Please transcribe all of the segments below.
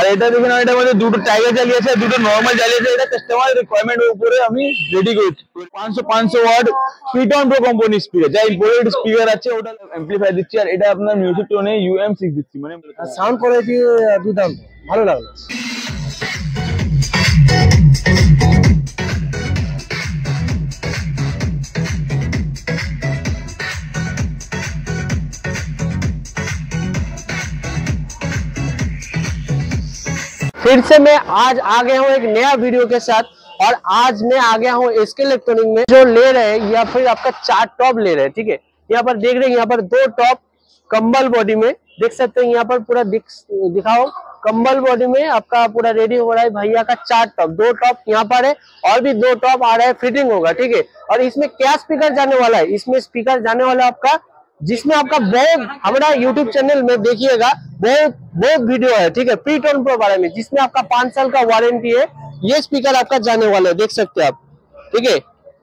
আর এটা দেখুন এটার মধ্যে দুটো টাইগার জালি আছে, দুটো নরমাল জালি আছে। এটা কাস্টমার রিকোয়ারমেন্টের উপরে আমি রেডি করেছি। 500 ওয়াট পিটন প্রো কোম্পানি স্পিকার, যা ইম্পোর্টেড স্পিকার আছে ওটা অ্যাম্পলিফায়ার দিচ্ছি। আর এটা আপনার মিউজিক টোনে UM6 দিচ্ছি, মানে সাউন্ড কোয়ালিটি দুর্দান্ত, ভালো লাগলো। फिर से मैं आज आ गया हूँ एक नया वीडियो के साथ, और आज मैं आ गया हूँ SK इलेक्ट्रॉनिक में। जो ले रहे हैं या फिर आपका 4 टॉप ले रहे हैं, ठीक है। यहाँ पर देख रहे हैं, यहाँ पर 2 टॉप कंबल बॉडी में देख सकते हैं। यहाँ पर पूरा दिखाओ, कंबल बॉडी में आपका पूरा रेडी हो रहा है भैया का 4 टॉप। 2 टॉप यहाँ पर है और भी 2 टॉप आ रहा है, फिटिंग होगा, ठीक है। और इसमें क्या स्पीकर जाने वाला है, इसमें स्पीकर जाने वाला है आपका, जिसमें आपका बहुत हमारा यूट्यूब चैनल में देखिएगा बहुत वीडियो है, ठीक है, पीटोन प्रो बारे में, जिसमें आपका 5 साल का वारंटी है। ये स्पीकर आपका जाने वाला है, देख सकते हैं आप, ठीक है।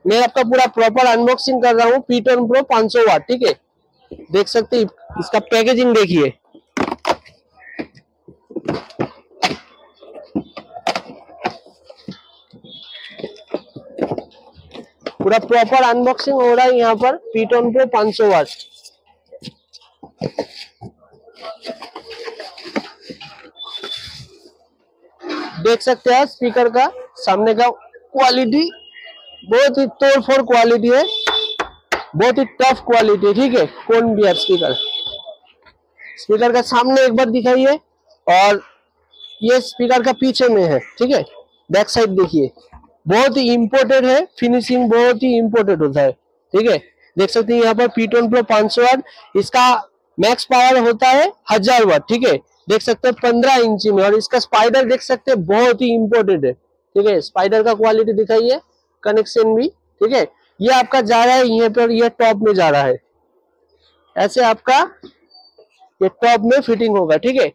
मैं आपका पूरा प्रॉपर अनबॉक्सिंग कर रहा हूँ पीटोन प्रो 500 वाट, ठीक है। देख सकते हैं, इसका पैकेजिंग देखिए, पूरा प्रॉपर अनबॉक्सिंग हो रहा है यहाँ पर पीटोन प्रो 500 वाट। देख सकते हैं स्पीकर का सामने का क्वालिटी बहुत ही तोड़फोड़ क्वालिटी है, बहुत ही टफ क्वालिटी है, ठीक है। कौन बियर स्पीकर का सामने एक बार दिखाइए, और ये स्पीकर का पीछे में है, ठीक है। बैक साइड देखिए, बहुत ही इम्पोर्टेड है, फिनिशिंग बहुत ही इम्पोर्टेड होता है, ठीक है। देख सकते हैं यहाँ पर पीटोन प्रो 500 वाट, इसका मैक्स पावर होता है 1000 वाट, ठीक है। देख सकते हैं 15 इंची में, और इसका स्पाइडर देख सकते हैं बहुत ही इम्पोर्टेड है, ठीक है। स्पाइडर का क्वालिटी दिखाइए, कनेक्शन भी, ठीक है। ये आपका जा रहा है यहाँ पर, ये टॉप में जा रहा है, ऐसे आपका ये टॉप में फिटिंग होगा, ठीक है,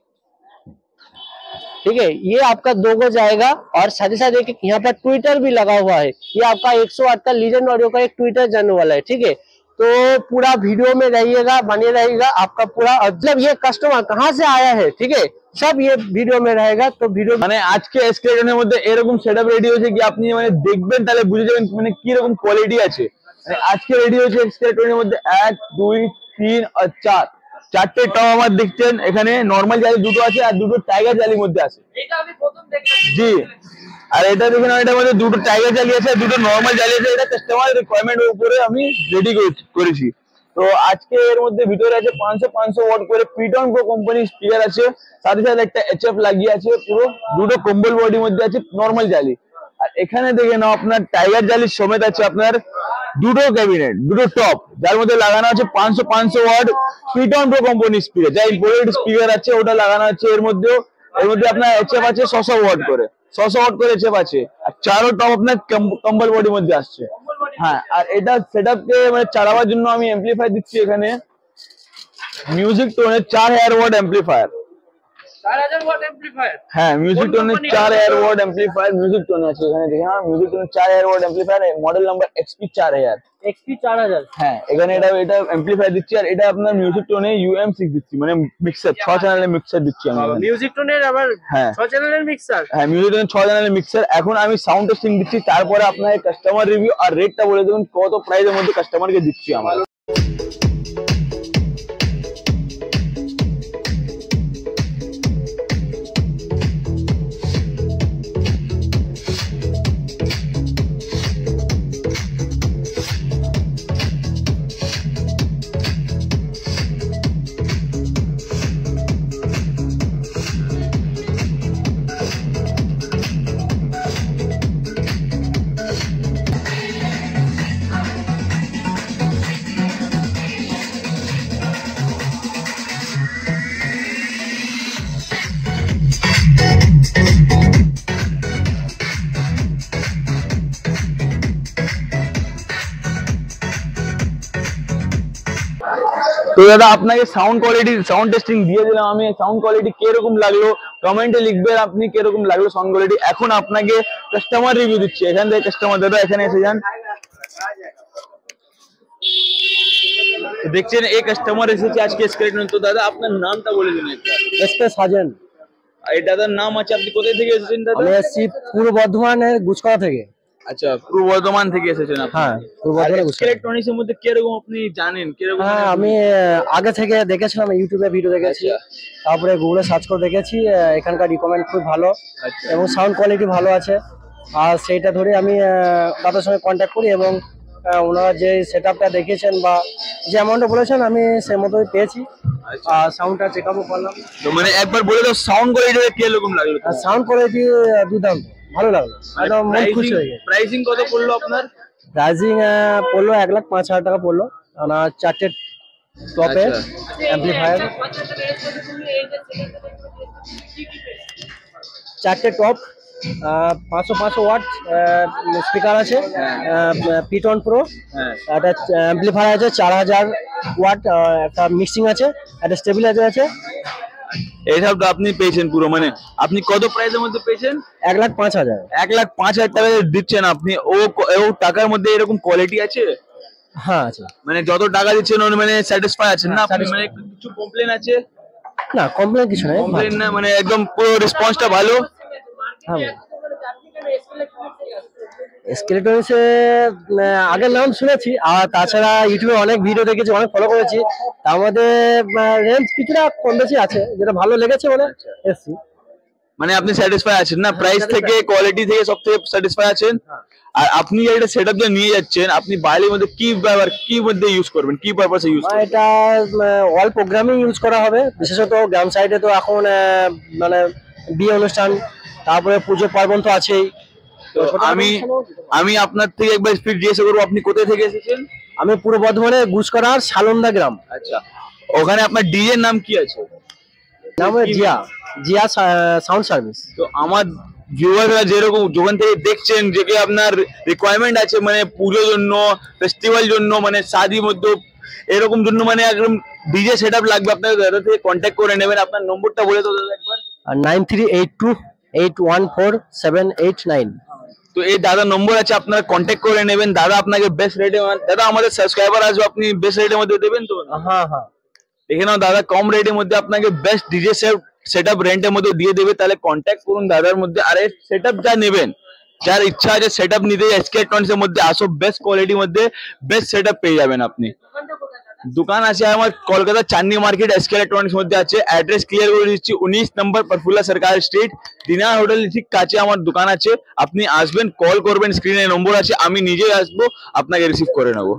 ठीक है। ये आपका 2 गो जाएगा, और साथ ही साथ एक यहाँ पर ट्विटर भी लगा हुआ है। ये आपका 108 का लीजेंड ऑडियो का एक ट्विटर जाने वाला है, ठीक है। तो पूरा वीडियो में रहिएगा, बने रहेगा आपका पूरा, मतलब ये कस्टमर कहाँ से आया है, ठीक है, सब ये वीडियो में रहेगा। तो वीडियो মানে আজকে SK ইলেকট্রনিকের মধ্যে এরকম সেটআপ রেডি হয়েছে কি আপনি মানে দেখবেন তাহলে বুঝে যাবেন মানে কি রকম কোয়ালিটি আছে। মানে আজকে রেডি হয়েছে SK ইলেকট্রনিকের মধ্যে 1 2 3 আর 4 চারটে টপ আমার দেখছেন। এখানে নরমাল জালি দুটো আছে আর দুটো টাইগার জালির মধ্যে আছে, এটা আমি প্রথম দেখলাম জি। আর এটা দেখুন এটার মধ্যে দুটো টাইগার জালি আছে, দুটো নরমাল জালি আছে। এটা কাস্টমার রিকোয়ারমেন্টের উপরে আমি রেডি করেছি। তো আজকে এর মধ্যে ভিতরে আছে 500 ওয়াট করে পিটন প্রো কোম্পানি স্পিকার আছে, সাথে সাথে একটা HF লাগিয়ে আছে, পুরো দুটো কম্বল বডির মধ্যে আছে নরমাল জালি। আর এখানে দেখে নাও আপনার টাইগার জালি সমেত আছে আপনার দুটো ক্যাবিনেট, দুটো টপ, যার মধ্যে লাগানো আছে 500 ওয়াট পিটন প্রো কোম্পানি স্পিকার, যা ইম্পোর্টেড স্পিকার আছে ওটা লাগানো আছে। এর মধ্যে আপনার HF আছে 600 ওয়াট করে, 600 ওয়াট করে HF আছে। আর চারো টপ আপনার কম্বল বডির মধ্যে আসছে। হ্যাঁ, আর এটা সেটআপকে মানে চালাবার জন্য আমি অ্যাম্পলিফায়ার দিচ্ছি এখানে মিউজিক টোনের 4000 ওয়াট অ্যাম্পলিফায়ার। 4000 ওয়াট অ্যাম্পলিফায়ার, হ্যাঁ মিউজিক টোনের 4000 ওয়াট অ্যাম্পলিফায়ার, মিউজিক টোন আছে এখানে দেখেন। মিউজিক টোনের 4000 watt amplifier, model number XP4000। XP4000, হ্যাঁ এখানে এটা অ্যাম্পলিফায়ার দিচ্ছি। আর এটা আপনার মিউজিক টোনে UM6 দিচ্ছি, মানে মিক্সার 6 চ্যানেলের মিক্সার দিচ্ছি আমি। মিউজিক টোনের আবার 6 চ্যানেলের মিক্সার, হ্যাঁ মিউজিক টোনের 6 চ্যানেলের মিক্সার। এখন আমি সাউন্ড টেস্টিং দিচ্ছি, তারপরে আপনার কাস্টমার রিভিউ আর রেটটা বলে দেবেন কত প্রাইসের মধ্যে কাস্টমারকে দিচ্ছি আমরা। তো দাদা আপনাকে সাউন্ড কোয়ালিটি সাউন্ড টেস্টিং দিয়ে দিলাম আমি। সাউন্ড কোয়ালিটি কিরকম লাগলো কমেন্টে লিখবেন আপনি কিরকম লাগলো সাউন্ড কোয়ালিটি। এখন আপনাকে কাস্টমার রিভিউ দিচ্ছি। এখান থেকে কাস্টমার দাদা এখানে এসে যান, দেখছেন এই কাস্টমার এসেছে আজকে SK ইলেকট্রনিক। তো দাদা আপনার নামটা বলে দিন একবার। SP সাজন। এই দাদার নাম আছে, আপনি কোথায় থেকে এসেছেন দাদা? আমি এসেছি পূর্ব বর্ধমানের গুসকরা থেকে। আচ্ছা, পূর্ব বর্ধমান থেকে এসেছেন আপনি? হ্যাঁ, পূর্ব বর্ধমানের গুসকরা। ইলেকট্রনিক্স এর মধ্যে কিরকম আপনি জানেন, কিরকম? হ্যাঁ, আমি আগে থেকে দেখেছিলাম, ইউটিউবে ভিডিও দেখেছি, তারপরে গুগলে সার্চ করে দেখেছি। এখানকার রিকমেন্ড খুব ভালো এবং সাউন্ড কোয়ালিটি ভালো আছে। আর সেইটা ধরে আমি তাদের সঙ্গে কন্ট্যাক্ট করি এবং ওনারা যে সেট আপটা দেখিয়েছেন বা যে অ্যামাউন্টটা বলেছেন আমি সেই মতোই পেয়েছি। আর সাউন্ডটা চেক আপও করলাম। তো মানে একবার বলে দাও সাউন্ড কোয়ালিটি কিরকম লাগলো? সাউন্ড কোয়ালিটি দুর্দান্ত, ভালো লাগলো, একদম মন খুশি হয়ে গেছে। প্রাইসিং কত পড়লো আপনার? প্রাইসিং পড়লো 1,05,000 টাকা পড়লো। আমার 4টে টপে অ্যাম্পলিফায়ার, 4টে টপ, 500 ওয়াট স্পিকার আছে, পিটন প্রো, একটা অ্যাম্পলিফায়ার আছে 4000 ওয়াট, একটা মিক্সিং আছে, একটা স্টেবিলাইজার আছে। এইসব তো আপনি পেয়েছেন পুরো, মানে আপনি কত প্রাইসের মধ্যে পেয়েছেন? 1,05,000। 1,05,000 টাকা দিচ্ছেন আপনি, ও টাকার মধ্যে এরকম কোয়ালিটি আছে? হ্যাঁ আছে। মানে যত টাকা দিচ্ছেন মানে স্যাটিসফাই আছেন না আপনি? মানে কিছু কমপ্লেন আছে? না, কমপ্লেন কিছু নাই, কমপ্লেন না, মানে একদম পুরো রেসপন্সটা ভালো। হ্যাঁ, স্কেলেটনিক্সে আগের নাম শুনেছি, আর তাছাড়া ইউটিউবে অনেক ভিডিও দেখেছি, অনেক ফলো করেছি। তার মধ্যে রেঞ্জ কিছুটা কম বেশি আছে, যেটা ভালো লেগেছে বলে এসছি। মানে আপনি স্যাটিসফাই আছেন না? প্রাইস থেকে, কোয়ালিটি থেকে সব থেকে স্যাটিসফাই আছেন। আর আপনি একটা সেটআপ যে নিয়ে যাচ্ছেন, আপনি বাইরের মধ্যে কি মধ্যে ইউজ করবেন, কি পারপাসে ইউজ করবেন? এটা অল প্রোগ্রামিং ইউজ করা হবে, বিশেষত গ্রাম সাইডে তো এখন মানে বিয়ে অনুষ্ঠান, তারপরে পুজো পার্বণ তো আছেই। তো আমি আপনার থেকে একবার স্পিড জিজ্ঞাসা করবো, আপনি কোথা থেকে এসেছেন? আমি পূর্ব বর্ধমানে গুসকরার সালন্দা গ্রাম। আচ্ছা, ওখানে আপনার ডিজের নাম কি আছে? নাম জিয়া, জিয়া সাউন্ড সার্ভিস। তো আমার ভিউয়াররা যেরকম দোকান থেকে দেখছেন, যে কি আপনার রিকোয়ারমেন্ট আছে, মানে পুজোর জন্য, ফেস্টিভ্যাল জন্য, মানে শাদির মধ্যে এরকম জন্য, মানে একদম ডিজে সেটআপ লাগবে, আপনার দাদা থেকে কন্ট্যাক্ট করে নেবেন। আপনার নম্বরটা বলে দাও দাদা একবার। 9382814789। তো এই দাদা নম্বর আছে, আপনারা কন্ট্যাক্ট করে নেবেন। দাদা আপনাকে বেস্ট রেটে, দাদা আমাদের সাবস্ক্রাইবার আসবে, আপনি বেস্ট রেটের মধ্যে দেবেন তো? হ্যাঁ হ্যাঁ, দেখে নাও দাদা কম রেটের মধ্যে আপনাকে বেস্ট ডিজে সেটআপ রেন্টের মধ্যে দিয়ে দেবে। তাহলে কন্ট্যাক্ট করুন দাদার মধ্যে। আর এই সেটআপ যা নেবেন, যার ইচ্ছা আছে সেটআপ নিতে, এসকে ইলেকট্রনিক্স এর মধ্যে আসো, বেস্ট কোয়ালিটির মধ্যে বেস্ট সেটআপ পেয়ে যাবেন আপনি। দোকান আছে আমার কলকাতা চাঁদনি মার্কেট, এসকে ইলেকট্রনিক্স মধ্যে আছে। অ্যাড্রেস ক্লিয়ার করে দিচ্ছি, 19 নম্বর প্রফুল্লা সরকার স্ট্রিট, দিনার হোটেল ঠিক কাছে আমার দোকান আছে। আপনি আসবেন, কল করবেন, স্ক্রিনে নম্বর আছে, আমি নিজেই আসবো, আপনাকে রিসিভ করে নেবো।